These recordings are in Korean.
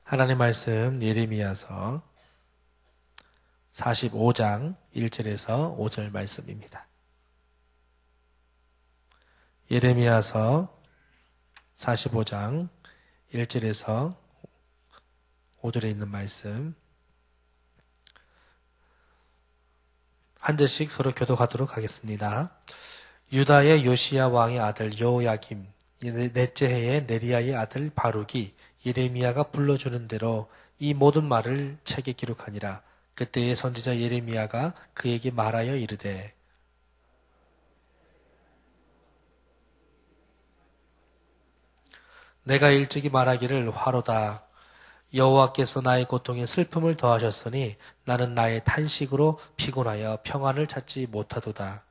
하나님 말씀 예레미야서 45장 1절에서 5절 말씀입니다. 예레미야서 45장 1절에서 5절에 있는 말씀 한 절씩 서로 교독하도록 하겠습니다. 유다의 요시야 왕의 아들 여호야김, 넷째 해의 네리야의 아들 바룩이 예레미야가 불러주는 대로 이 모든 말을 책에 기록하니라. 그때의 선지자 예레미야가 그에게 말하여 이르되 내가 일찍이 말하기를 화로다. 여호와께서 나의 고통에 슬픔을 더하셨으니 나는 나의 탄식으로 피곤하여 평안을 찾지 못하도다.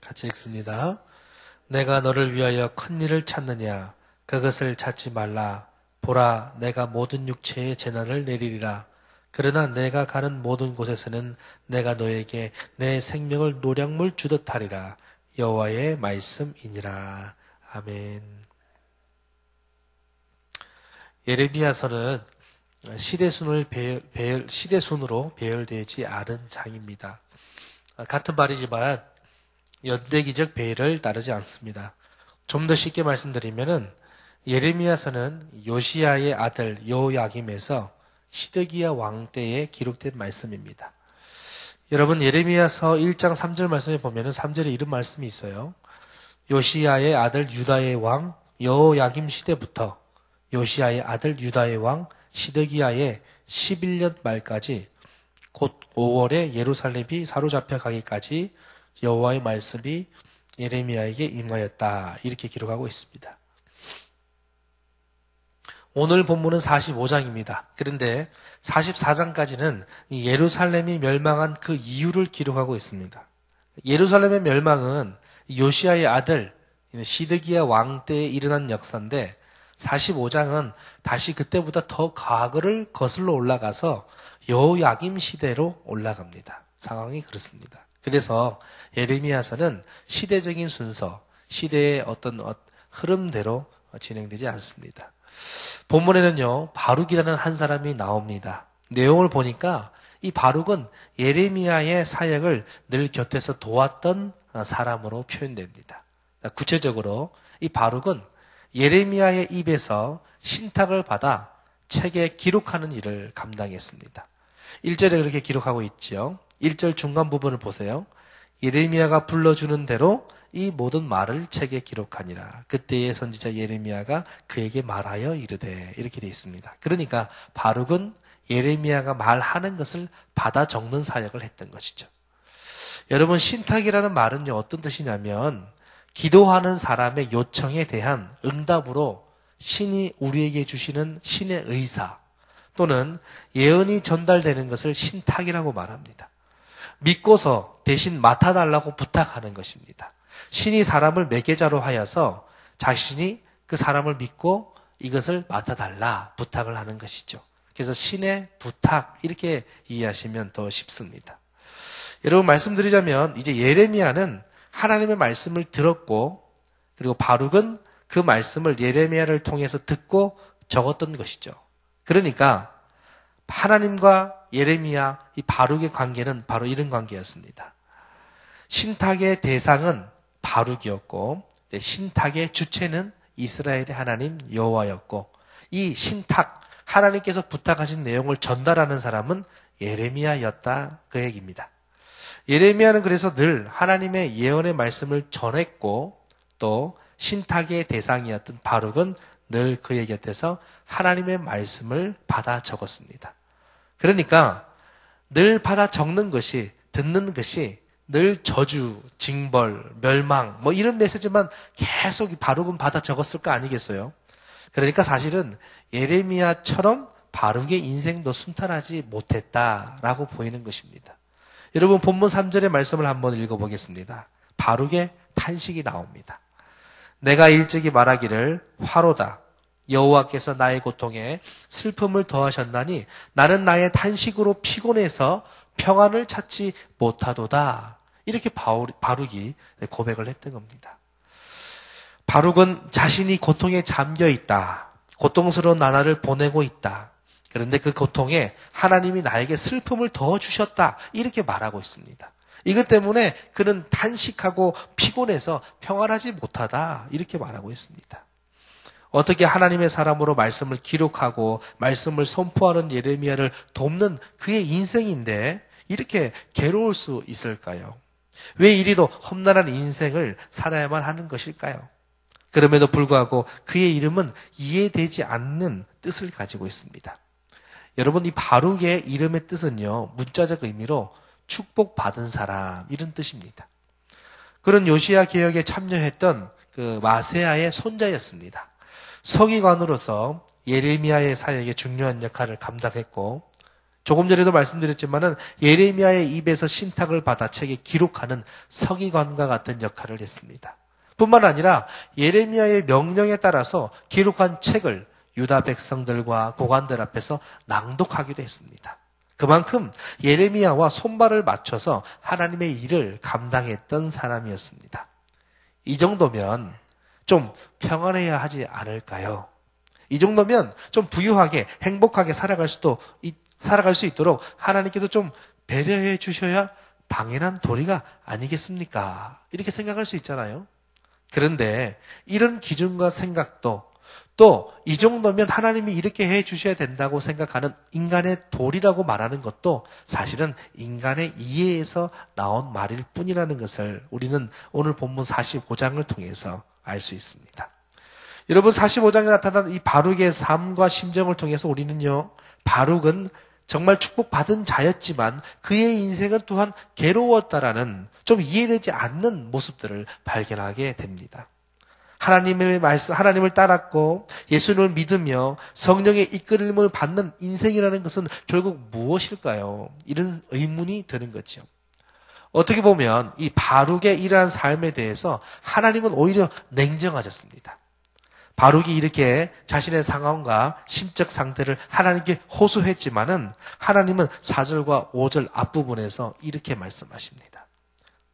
같이 읽습니다. 내가 너를 위하여 큰 일을 찾느냐? 그것을 찾지 말라. 보라, 내가 모든 육체의 재난을 내리리라. 그러나 내가 가는 모든 곳에서는 내가 너에게 내 생명을 노량물 주듯 하리라. 여호와의 말씀이니라. 아멘. 예레미야서는 시대순으로 배열되지 않은 장입니다. 같은 말이지만 연대기적 배열을 따르지 않습니다. 좀 더 쉽게 말씀드리면은 예레미야서는 요시야의 아들 여호야김에서 시드기야 왕 때에 기록된 말씀입니다. 여러분 예레미야서 1장 3절 말씀에 보면은 3절에 이런 말씀이 있어요. 요시야의 아들 유다의 왕 여호야김 시대부터 요시야의 아들 유다의 왕 시드기야의 11년 말까지 곧 5월에 예루살렘이 사로잡혀 가기까지 여호와의 말씀이 예레미야에게 임하였다. 이렇게 기록하고 있습니다. 오늘 본문은 45장입니다. 그런데 44장까지는 예루살렘이 멸망한 그 이유를 기록하고 있습니다. 예루살렘의 멸망은 요시야의 아들 시드기야 왕 때에 일어난 역사인데 45장은 다시 그때보다 더 과거를 거슬러 올라가서 여호야김 시대로 올라갑니다. 상황이 그렇습니다. 그래서 예레미야서는 시대적인 순서, 시대의 어떤 흐름대로 진행되지 않습니다. 본문에는요, 바룩이라는 한 사람이 나옵니다. 내용을 보니까 이 바룩은 예레미야의 사역을 늘 곁에서 도왔던 사람으로 표현됩니다. 구체적으로 이 바룩은 예레미야의 입에서 신탁을 받아 책에 기록하는 일을 감당했습니다. 1절에 그렇게 기록하고 있지요. 1절 중간 부분을 보세요. 예레미야가 불러주는 대로 이 모든 말을 책에 기록하니라. 그때의 선지자 예레미야가 그에게 말하여 이르되 이렇게 되어 있습니다. 그러니까 바룩은 예레미야가 말하는 것을 받아 적는 사역을 했던 것이죠. 여러분 신탁이라는 말은요 어떤 뜻이냐면 기도하는 사람의 요청에 대한 응답으로 신이 우리에게 주시는 신의 의사 또는 예언이 전달되는 것을 신탁이라고 말합니다. 믿고서 대신 맡아달라고 부탁하는 것입니다. 신이 사람을 매개자로 하여서 자신이 그 사람을 믿고 이것을 맡아달라 부탁을 하는 것이죠. 그래서 신의 부탁 이렇게 이해하시면 더 쉽습니다. 여러분 말씀드리자면 이제 예레미야는 하나님의 말씀을 들었고 그리고 바룩은 그 말씀을 예레미야를 통해서 듣고 적었던 것이죠. 그러니까 하나님과 예레미야, 이 바룩의 관계는 바로 이런 관계였습니다. 신탁의 대상은 바룩이었고 신탁의 주체는 이스라엘의 하나님 여호와였고 이 신탁, 하나님께서 부탁하신 내용을 전달하는 사람은 예레미야였다 그 얘기입니다. 예레미야는 그래서 늘 하나님의 예언의 말씀을 전했고 또 신탁의 대상이었던 바룩은 늘 그의 곁에서 하나님의 말씀을 받아 적었습니다. 그러니까 늘 받아 적는 것이 듣는 것이 늘 저주, 징벌, 멸망 뭐 이런 메시지만 계속 바룩은 받아 적었을 거 아니겠어요? 그러니까 사실은 예레미야처럼 바룩의 인생도 순탄하지 못했다라고 보이는 것입니다. 여러분 본문 3절의 말씀을 한번 읽어보겠습니다. 바룩의 탄식이 나옵니다. 내가 일찍이 말하기를 화로다. 여호와께서 나의 고통에 슬픔을 더하셨나니 나는 나의 탄식으로 피곤해서 평안을 찾지 못하도다. 이렇게 바룩이 고백을 했던 겁니다. 바룩은 자신이 고통에 잠겨 있다. 고통스러운 나날을 보내고 있다. 그런데 그 고통에 하나님이 나에게 슬픔을 더 주셨다. 이렇게 말하고 있습니다. 이것 때문에 그는 탄식하고 피곤해서 평안하지 못하다. 이렇게 말하고 있습니다. 어떻게 하나님의 사람으로 말씀을 기록하고 말씀을 선포하는 예레미야를 돕는 그의 인생인데 이렇게 괴로울 수 있을까요? 왜 이리도 험난한 인생을 살아야만 하는 것일까요? 그럼에도 불구하고 그의 이름은 이해되지 않는 뜻을 가지고 있습니다. 여러분, 이 바룩의 이름의 뜻은요, 문자적 의미로 축복받은 사람, 이런 뜻입니다. 그런 요시야 개혁에 참여했던 그 마세야의 손자였습니다. 서기관으로서 예레미야의 사역에 중요한 역할을 감당했고, 조금 전에도 말씀드렸지만은 예레미야의 입에서 신탁을 받아 책에 기록하는 서기관과 같은 역할을 했습니다. 뿐만 아니라 예레미야의 명령에 따라서 기록한 책을 유다 백성들과 고관들 앞에서 낭독하기도 했습니다. 그만큼 예레미야와 손발을 맞춰서 하나님의 일을 감당했던 사람이었습니다. 이 정도면 좀 평안해야 하지 않을까요? 이 정도면 좀 부유하게 행복하게 살아갈 수 있도록 하나님께서 좀 배려해 주셔야 당연한 도리가 아니겠습니까? 이렇게 생각할 수 있잖아요. 그런데 이런 기준과 생각도 또 이 정도면 하나님이 이렇게 해 주셔야 된다고 생각하는 인간의 도리라고 말하는 것도 사실은 인간의 이해에서 나온 말일 뿐이라는 것을 우리는 오늘 본문 45장을 통해서 알 수 있습니다. 여러분, 45장에 나타난 이 바룩의 삶과 심정을 통해서 우리는요, 바룩은 정말 축복받은 자였지만 그의 인생은 또한 괴로웠다라는 좀 이해되지 않는 모습들을 발견하게 됩니다. 하나님을 따랐고 예수님을 믿으며 성령의 이끌림을 받는 인생이라는 것은 결국 무엇일까요? 이런 의문이 드는 거죠. 어떻게 보면 이 바룩의 이러한 삶에 대해서 하나님은 오히려 냉정하셨습니다. 바룩이 이렇게 자신의 상황과 심적 상태를 하나님께 호소했지만은 하나님은 4절과 5절 앞부분에서 이렇게 말씀하십니다.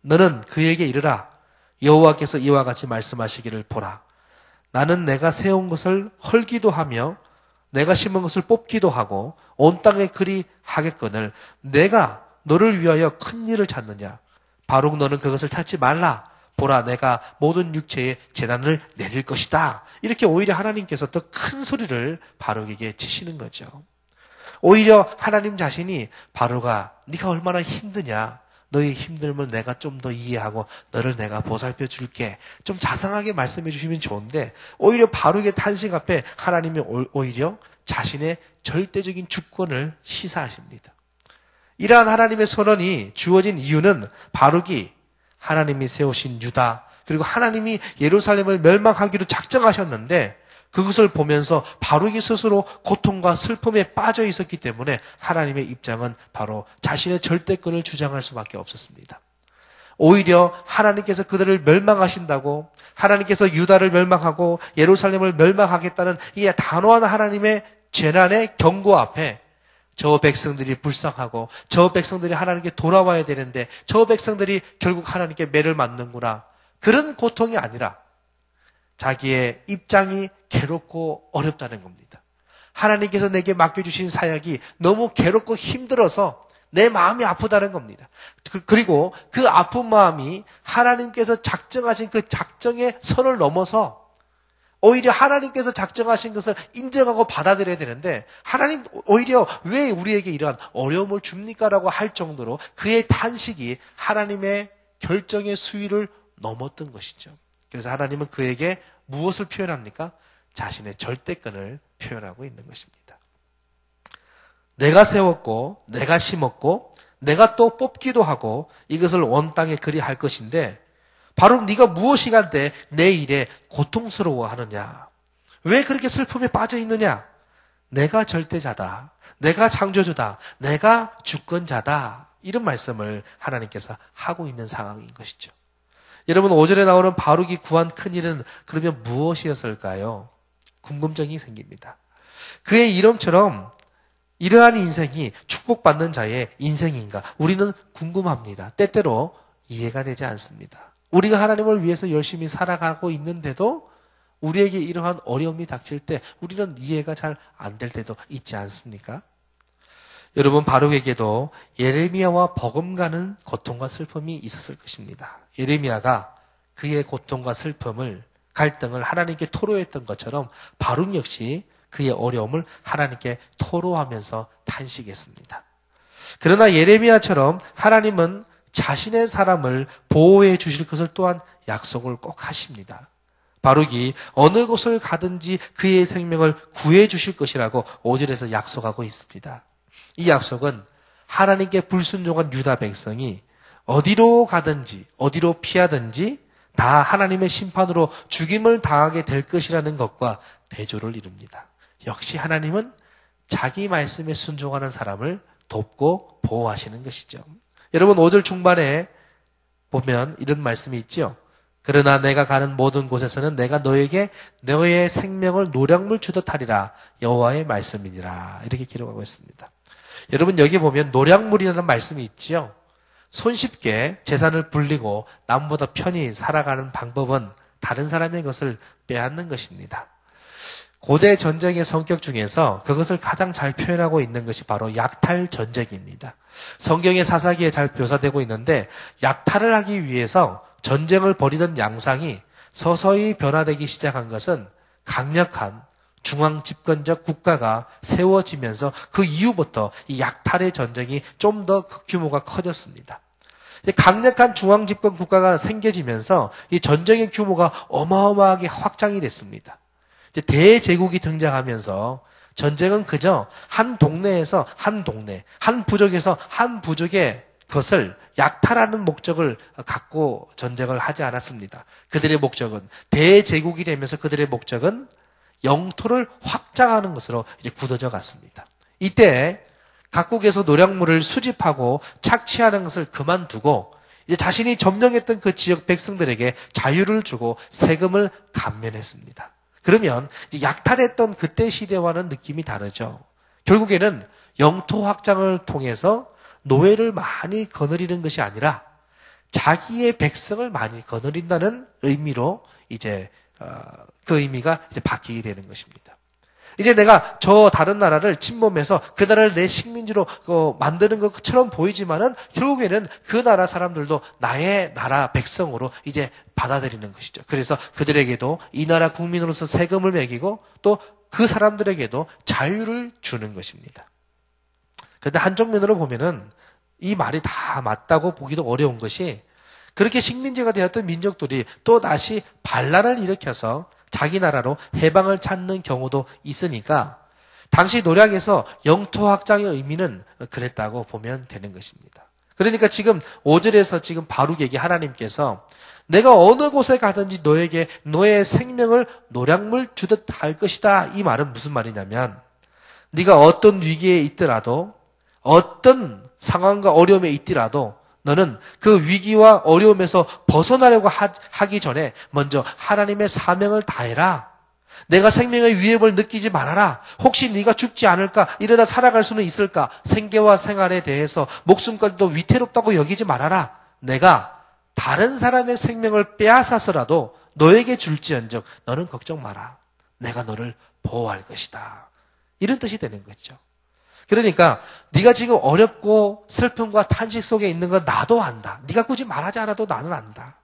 너는 그에게 이르라. 여호와께서 이와 같이 말씀하시기를 보라. 나는 내가 세운 것을 헐기도 하며 내가 심은 것을 뽑기도 하고 온 땅에 그리 하겠거늘 내가 너를 위하여 큰 일을 찾느냐. 바룩 너는 그것을 찾지 말라. 보라, 내가 모든 육체에 재난을 내릴 것이다. 이렇게 오히려 하나님께서 더 큰 소리를 바룩에게 치시는 거죠. 오히려 하나님 자신이 바룩아, 네가 얼마나 힘드냐. 너의 힘듦을 내가 좀 더 이해하고 너를 내가 보살펴 줄게. 좀 자상하게 말씀해 주시면 좋은데 오히려 바룩의 탄식 앞에 하나님이 오히려 자신의 절대적인 주권을 시사하십니다. 이러한 하나님의 선언이 주어진 이유는 바룩이 하나님이 세우신 유다 그리고 하나님이 예루살렘을 멸망하기로 작정하셨는데 그것을 보면서 바룩이 스스로 고통과 슬픔에 빠져 있었기 때문에 하나님의 입장은 바로 자신의 절대권을 주장할 수밖에 없었습니다. 오히려 하나님께서 그들을 멸망하신다고 하나님께서 유다를 멸망하고 예루살렘을 멸망하겠다는 이 단호한 하나님의 재난의 경고 앞에 저 백성들이 불쌍하고 저 백성들이 하나님께 돌아와야 되는데 저 백성들이 결국 하나님께 매를 맞는구나. 그런 고통이 아니라 자기의 입장이 괴롭고 어렵다는 겁니다. 하나님께서 내게 맡겨주신 사역이 너무 괴롭고 힘들어서 내 마음이 아프다는 겁니다. 그리고 그 아픈 마음이 하나님께서 작정하신 그 작정의 선을 넘어서 오히려 하나님께서 작정하신 것을 인정하고 받아들여야 되는데 하나님 오히려 왜 우리에게 이러한 어려움을 줍니까? 라고 할 정도로 그의 탄식이 하나님의 결정의 수위를 넘었던 것이죠. 그래서 하나님은 그에게 무엇을 표현합니까? 자신의 절대권을 표현하고 있는 것입니다. 내가 세웠고 내가 심었고 내가 또 뽑기도 하고 이것을 온 땅에 그리 할 것인데 바로 네가 무엇이간데 내 일에 고통스러워하느냐? 왜 그렇게 슬픔에 빠져 있느냐? 내가 절대자다. 내가 창조주다. 내가 주권자다. 이런 말씀을 하나님께서 하고 있는 상황인 것이죠. 여러분 5절에 나오는 바룩이 구한 큰일은 그러면 무엇이었을까요? 궁금증이 생깁니다. 그의 이름처럼 이러한 인생이 축복받는 자의 인생인가? 우리는 궁금합니다. 때때로 이해가 되지 않습니다. 우리가 하나님을 위해서 열심히 살아가고 있는데도 우리에게 이러한 어려움이 닥칠 때 우리는 이해가 잘 안 될 때도 있지 않습니까? 여러분, 바룩에게도 예레미야와 버금가는 고통과 슬픔이 있었을 것입니다. 예레미야가 그의 고통과 슬픔을, 갈등을 하나님께 토로했던 것처럼 바룩 역시 그의 어려움을 하나님께 토로하면서 탄식했습니다. 그러나 예레미야처럼 하나님은 자신의 사람을 보호해 주실 것을 또한 약속을 꼭 하십니다. 바룩이 어느 곳을 가든지 그의 생명을 구해 주실 것이라고 5절에서 약속하고 있습니다. 이 약속은 하나님께 불순종한 유다 백성이 어디로 가든지 어디로 피하든지 다 하나님의 심판으로 죽임을 당하게 될 것이라는 것과 대조를 이룹니다. 역시 하나님은 자기 말씀에 순종하는 사람을 돕고 보호하시는 것이죠. 여러분, 5절 중반에 보면 이런 말씀이 있죠. 그러나 내가 가는 모든 곳에서는 내가 너에게 너의 생명을 노량물 주듯 하리라. 여호와의 말씀이니라. 이렇게 기록하고 있습니다. 여러분, 여기 보면 노량물이라는 말씀이 있지요. 손쉽게 재산을 불리고 남보다 편히 살아가는 방법은 다른 사람의 것을 빼앗는 것입니다. 고대 전쟁의 성격 중에서 그것을 가장 잘 표현하고 있는 것이 바로 약탈 전쟁입니다. 성경의 사사기에 잘 묘사되고 있는데 약탈을 하기 위해서 전쟁을 벌이던 양상이 서서히 변화되기 시작한 것은 강력한 중앙 집권적 국가가 세워지면서 그 이후부터 이 약탈의 전쟁이 좀 더 규모가 커졌습니다. 강력한 중앙 집권 국가가 생겨지면서 이 전쟁의 규모가 어마어마하게 확장이 됐습니다. 대제국이 등장하면서 전쟁은 그저 한 동네에서 한 동네, 한 부족에서 한 부족의 것을 약탈하는 목적을 갖고 전쟁을 하지 않았습니다. 그들의 목적은 대제국이 되면서 그들의 목적은 영토를 확장하는 것으로 이제 굳어져 갔습니다. 이때 각국에서 노량물을 수집하고 착취하는 것을 그만두고 이제 자신이 점령했던 그 지역 백성들에게 자유를 주고 세금을 감면했습니다. 그러면 이제 약탈했던 그때 시대와는 느낌이 다르죠. 결국에는 영토 확장을 통해서 노예를 많이 거느리는 것이 아니라 자기의 백성을 많이 거느린다는 의미로 이제 그 의미가 이제 바뀌게 되는 것입니다. 이제 내가 저 다른 나라를 침범해서 그 나라를 내 식민지로 만드는 것처럼 보이지만은 결국에는 그 나라 사람들도 나의 나라 백성으로 이제 받아들이는 것이죠. 그래서 그들에게도 이 나라 국민으로서 세금을 매기고 또 그 사람들에게도 자유를 주는 것입니다. 그런데 한쪽 면으로 보면은 이 말이 다 맞다고 보기도 어려운 것이 그렇게 식민지가 되었던 민족들이 또 다시 반란을 일으켜서 자기 나라로 해방을 찾는 경우도 있으니까 당시 노략에서 영토 확장의 의미는 그랬다고 보면 되는 것입니다. 그러니까 지금 5절에서 지금 바룩에게 하나님께서 내가 어느 곳에 가든지 너에게 너의 생명을 노량물 주듯 할 것이다. 이 말은 무슨 말이냐면 네가 어떤 위기에 있더라도 어떤 상황과 어려움에 있더라도 너는 그 위기와 어려움에서 벗어나려고 하기 전에 먼저 하나님의 사명을 다해라. 내가 생명의 위협을 느끼지 말아라. 혹시 네가 죽지 않을까? 이러다 살아갈 수는 있을까? 생계와 생활에 대해서 목숨까지도 위태롭다고 여기지 말아라. 내가 다른 사람의 생명을 빼앗아서라도 너에게 줄지언정 너는 걱정 마라. 내가 너를 보호할 것이다. 이런 뜻이 되는 거죠. 그러니까 네가 지금 어렵고 슬픔과 탄식 속에 있는 건 나도 안다. 네가 굳이 말하지 않아도 나는 안다.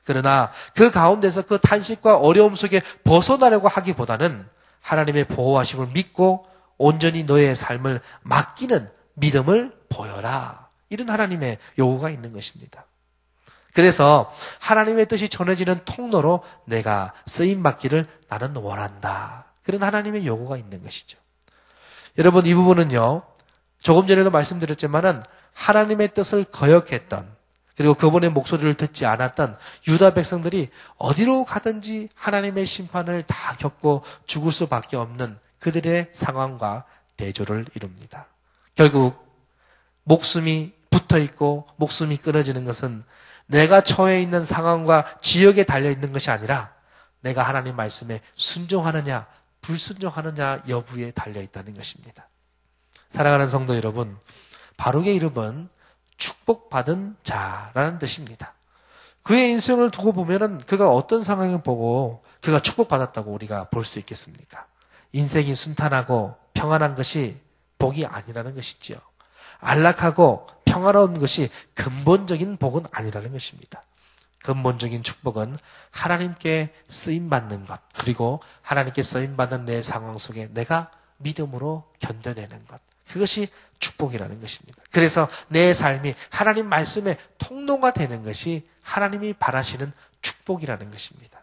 그러나 그 가운데서 그 탄식과 어려움 속에 벗어나려고 하기보다는 하나님의 보호하심을 믿고 온전히 너의 삶을 맡기는 믿음을 보여라. 이런 하나님의 요구가 있는 것입니다. 그래서 하나님의 뜻이 전해지는 통로로 내가 쓰임받기를 나는 원한다. 그런 하나님의 요구가 있는 것이죠. 여러분, 이 부분은요, 조금 전에도 말씀드렸지만은 하나님의 뜻을 거역했던, 그리고 그분의 목소리를 듣지 않았던 유다 백성들이 어디로 가든지 하나님의 심판을 다 겪고 죽을 수밖에 없는 그들의 상황과 대조를 이룹니다. 결국 목숨이 붙어있고 목숨이 끊어지는 것은 내가 처해 있는 상황과 지역에 달려있는 것이 아니라 내가 하나님 말씀에 순종하느냐 불순종하느냐 여부에 달려있다는 것입니다. 사랑하는 성도 여러분, 바룩의 이름은 축복받은 자라는 뜻입니다. 그의 인생을 두고 보면은 그가 어떤 상황을 보고 그가 축복받았다고 우리가 볼 수 있겠습니까? 인생이 순탄하고 평안한 것이 복이 아니라는 것이지요. 안락하고 평화로운 것이 근본적인 복은 아니라는 것입니다. 근본적인 축복은 하나님께 쓰임받는 것, 그리고 하나님께 쓰임받는 내 상황 속에 내가 믿음으로 견뎌내는 것, 그것이 축복이라는 것입니다. 그래서 내 삶이 하나님 말씀의 통로가 되는 것이 하나님이 바라시는 축복이라는 것입니다.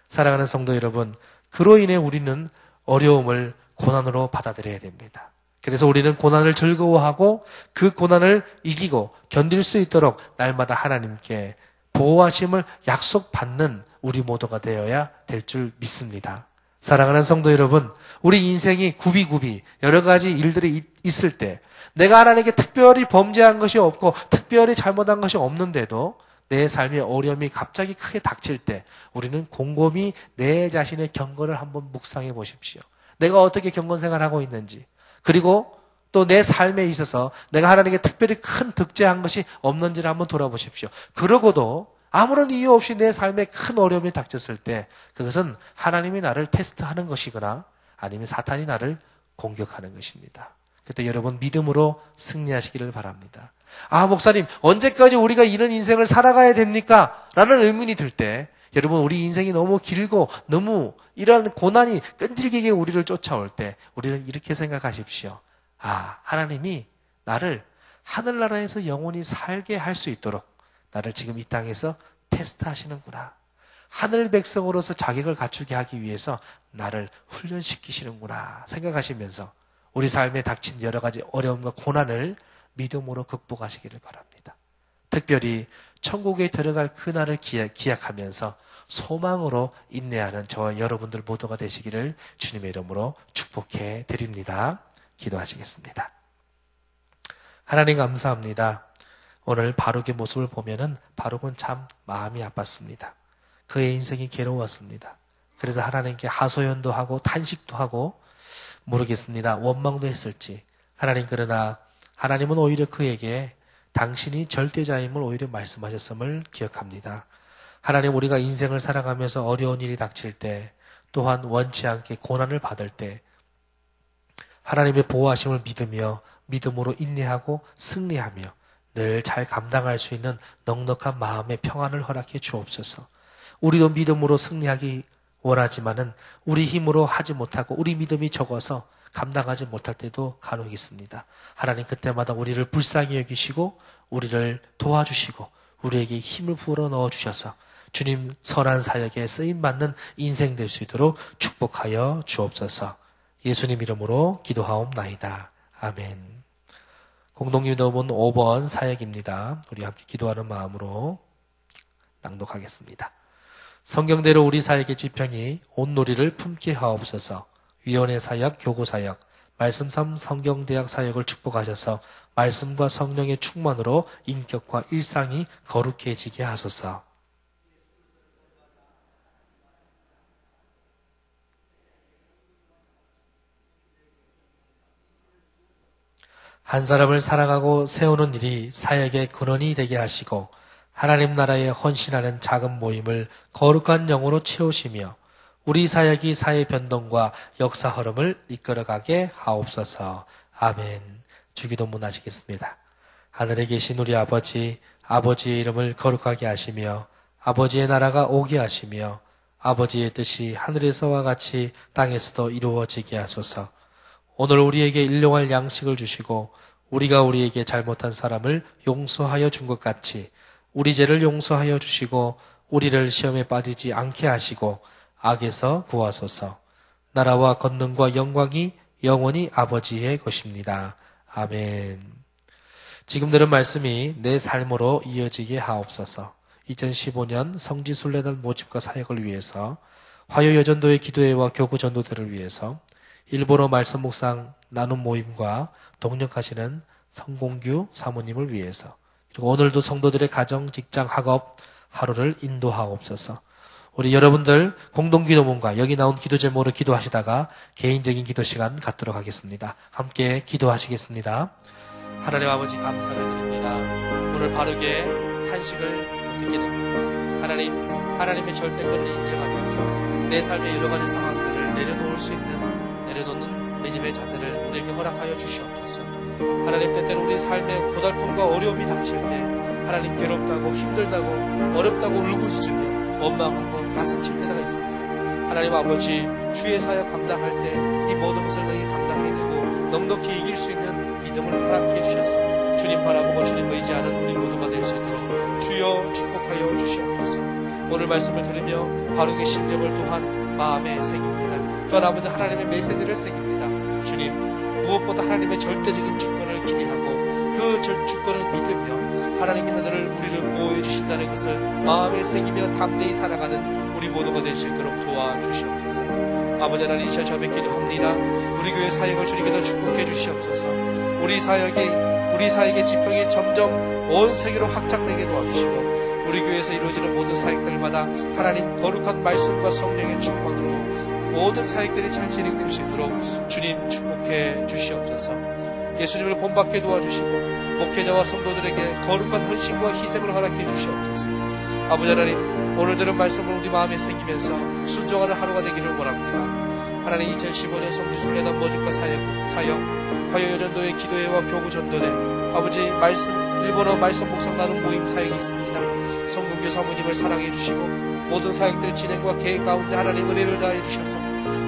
사랑하는 성도 여러분, 그로 인해 우리는 어려움을 고난으로 받아들여야 됩니다. 그래서 우리는 고난을 즐거워하고 그 고난을 이기고 견딜 수 있도록 날마다 하나님께 보호하심을 약속받는 우리 모두가 되어야 될 줄 믿습니다. 사랑하는 성도 여러분, 우리 인생이 굽이굽이 여러 가지 일들이 있을 때 내가 하나님께 특별히 범죄한 것이 없고 특별히 잘못한 것이 없는데도 내 삶의 어려움이 갑자기 크게 닥칠 때 우리는 곰곰이 내 자신의 경건을 한번 묵상해 보십시오. 내가 어떻게 경건 생활하고 있는지, 그리고 또 내 삶에 있어서 내가 하나님께 특별히 큰 득제한 것이 없는지를 한번 돌아보십시오. 그러고도 아무런 이유 없이 내 삶에 큰 어려움이 닥쳤을 때 그것은 하나님이 나를 테스트하는 것이거나 아니면 사탄이 나를 공격하는 것입니다. 그때 여러분 믿음으로 승리하시기를 바랍니다. 아, 목사님, 언제까지 우리가 이런 인생을 살아가야 됩니까? 라는 의문이 들 때 여러분, 우리 인생이 너무 길고 너무 이런 고난이 끈질기게 우리를 쫓아올 때 우리는 이렇게 생각하십시오. 아, 하나님이 나를 하늘나라에서 영원히 살게 할 수 있도록 나를 지금 이 땅에서 테스트하시는구나. 하늘 백성으로서 자격을 갖추게 하기 위해서 나를 훈련시키시는구나 생각하시면서 우리 삶에 닥친 여러 가지 어려움과 고난을 믿음으로 극복하시기를 바랍니다. 특별히 천국에 들어갈 그날을 기약하면서 소망으로 인내하는 저와 여러분들 모두가 되시기를 주님의 이름으로 축복해 드립니다. 기도하시겠습니다. 하나님 감사합니다. 오늘 바룩의 모습을 보면은 바룩은 참 마음이 아팠습니다. 그의 인생이 괴로웠습니다. 그래서 하나님께 하소연도 하고 탄식도 하고 모르겠습니다. 원망도 했을지. 하나님, 그러나 하나님은 오히려 그에게 당신이 절대자임을 오히려 말씀하셨음을 기억합니다. 하나님, 우리가 인생을 살아가면서 어려운 일이 닥칠 때, 또한 원치 않게 고난을 받을 때 하나님의 보호하심을 믿으며 믿음으로 인내하고 승리하며 늘 잘 감당할 수 있는 넉넉한 마음의 평안을 허락해 주옵소서. 우리도 믿음으로 승리하기 원하지만은 우리 힘으로 하지 못하고 우리 믿음이 적어서 감당하지 못할 때도 간혹 있습니다. 하나님, 그때마다 우리를 불쌍히 여기시고 우리를 도와주시고 우리에게 힘을 불어 넣어주셔서 주님 선한 사역에 쓰임받는 인생 될 수 있도록 축복하여 주옵소서. 예수님 이름으로 기도하옵나이다. 아멘. 공동기도문 5번 사역입니다. 우리 함께 기도하는 마음으로 낭독하겠습니다. 성경대로 우리 사역의 지평이 온누리를 품게 하옵소서. 위원회 사역, 교구 사역, 말씀 삼 성경대학 사역을 축복하셔서 말씀과 성령의 충만으로 인격과 일상이 거룩해지게 하소서. 한 사람을 사랑하고 세우는 일이 사역의 근원이 되게 하시고 하나님 나라에 헌신하는 작은 모임을 거룩한 영으로 채우시며 우리 사역이 사회 변동과 역사 흐름을 이끌어가게 하옵소서. 아멘. 주기도문 하시겠습니다. 하늘에 계신 우리 아버지, 아버지의 이름을 거룩하게 하시며 아버지의 나라가 오게 하시며 아버지의 뜻이 하늘에서와 같이 땅에서도 이루어지게 하소서. 오늘 우리에게 일용할 양식을 주시고 우리가 우리에게 잘못한 사람을 용서하여 준 것 같이 우리 죄를 용서하여 주시고 우리를 시험에 빠지지 않게 하시고 악에서 구하소서. 나라와 권능과 영광이 영원히 아버지의 것입니다. 아멘. 지금 들은 말씀이 내 삶으로 이어지게 하옵소서. 2015년 성지순례단 모집과 사역을 위해서 화요여전도의 기도회와 교구 전도들을 위해서 일본어 말씀 묵상 나눔 모임과 동력하시는 성공규 사모님을 위해서 그리고 오늘도 성도들의 가정, 직장, 학업 하루를 인도하옵소서. 우리 여러분들 공동기도문과 여기 나온 기도 제목으로 기도하시다가 개인적인 기도 시간 갖도록 하겠습니다. 함께 기도하시겠습니다. 하나님 아버지 감사를 드립니다. 오늘 바르게 한식을 듣게 됩니다. 하나님의 절대권을 인정하면서 내 삶의 여러 가지 상황들을 내려놓는 믿음의 자세를 우리에게 허락하여 주시옵소서. 하나님, 때때로 우리 삶의 고달픔과 어려움이 닥칠 때 하나님, 괴롭다고 힘들다고 어렵다고 울부짖으며 원망하고 가슴 칠 때가 있습니다. 하나님 아버지, 주의 사역 감당할 때 이 모든 것을 너희 감당해내고 넉넉히 이길 수 있는 믿음을 허락해 주셔서 주님 바라보고 주님 의지하는 우리 모두가 될 수 있도록 주여 축복하여 주시옵소서. 오늘 말씀을 들으며 바르게 심령을 또한 마음에 새깁니다. 또한 아버지 하나님의 메시지를 새깁니다. 주님, 무엇보다 하나님의 절대적인 주권을 기대하고 그 주권을 믿으며 하나님께서 우리를 보호해 주신다는 것을 마음에 새기며 담대히 살아가는 우리 모두가 될 수 있도록 도와주시옵소서. 아버지 하나님, 이 시간 저에 기도합니다. 우리 교회 사역을 주님께서 축복해 주시옵소서. 우리 사역의 지평이 점점 온 세계로 확장되게 도와주시고 우리 교회에서 이루어지는 모든 사역들마다 하나님 거룩한 말씀과 성령의 충만으로 모든 사역들이 잘 진행될 수 있도록 주님 축복해 주시옵소서. 예수님을 본받게 도와주시고 목회자와 성도들에게 거룩한 헌신과 희생을 허락해 주시옵소서. 아버지 하나님, 오늘 들은 말씀을 우리 마음에 새기면서 순종하는 하루가 되기를 원합니다. 하나님, 2015년 성지순례단 모집과 사역 화요여전도회 기도회와 교구전도회 아버지 일본어 말씀 묵상 나눔 모임 사역이 있습니다. 성공교 사모님을 사랑해 주시고 모든 사역들 진행과 계획 가운데 하나님 은혜를 다해 주셔서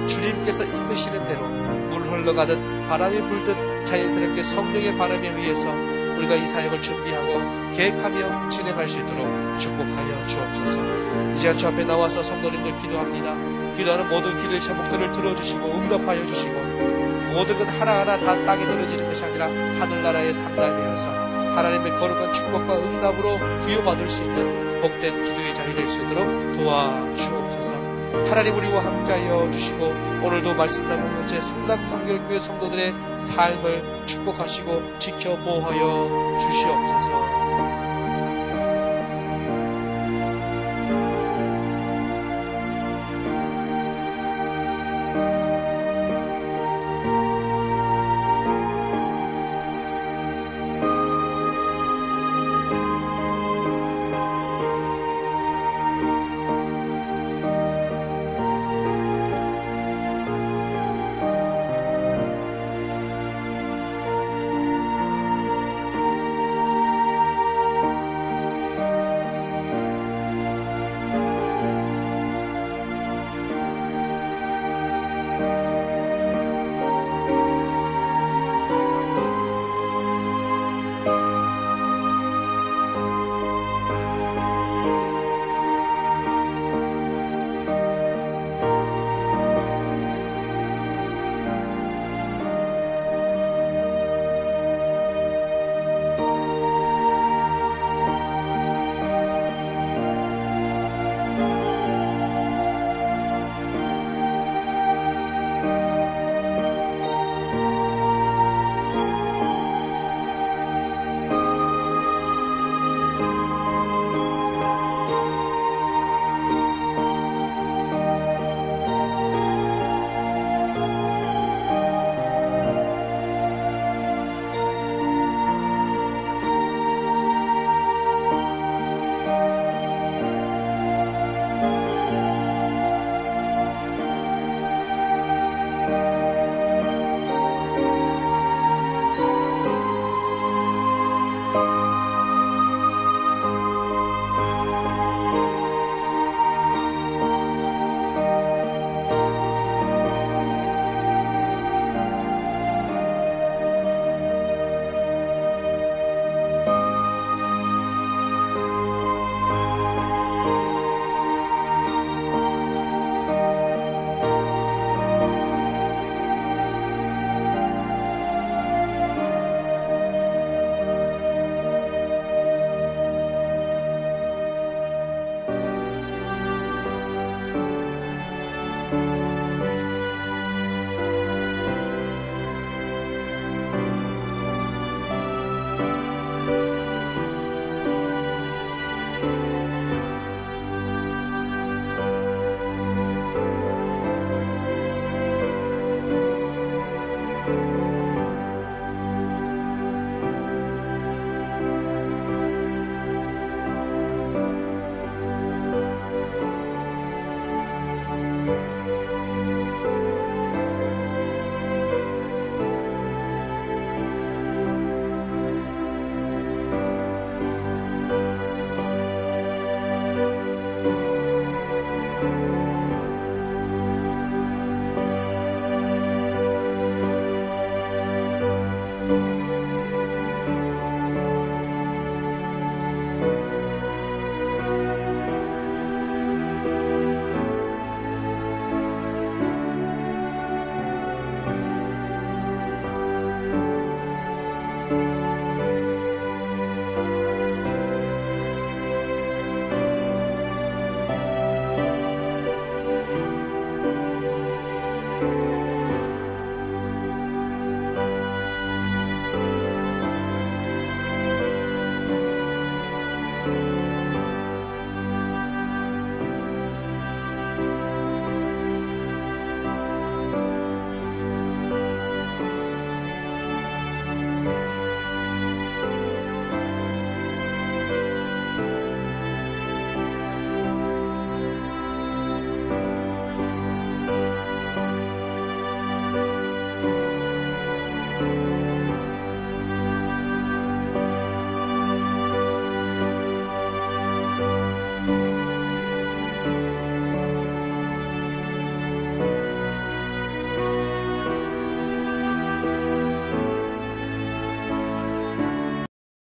주님께서 이끄시는 대로 물 흘러가듯 바람이 불듯 자연스럽게 성령의 바람에 의해서 우리가 이 사역을 준비하고 계획하며 진행할 수 있도록 축복하여 주옵소서. 이 시간 주 앞에 나와서 성도님들 기도합니다. 기도하는 모든 기도의 제목들을 들어주시고 응답하여 주시고 모든 것 하나하나 다 땅에 떨어지는 것이 아니라 하늘나라에 상달되어서 하나님의 거룩한 축복과 응답으로 부여받을 수 있는 복된 기도의 자리 될 수 있도록 도와주옵소서. 하나님, 우리와 함께하여 주시고 오늘도 말씀 잡는 제 성남성결교회 성도들의 삶을 축복하시고 지켜 보호하여 주시옵소서.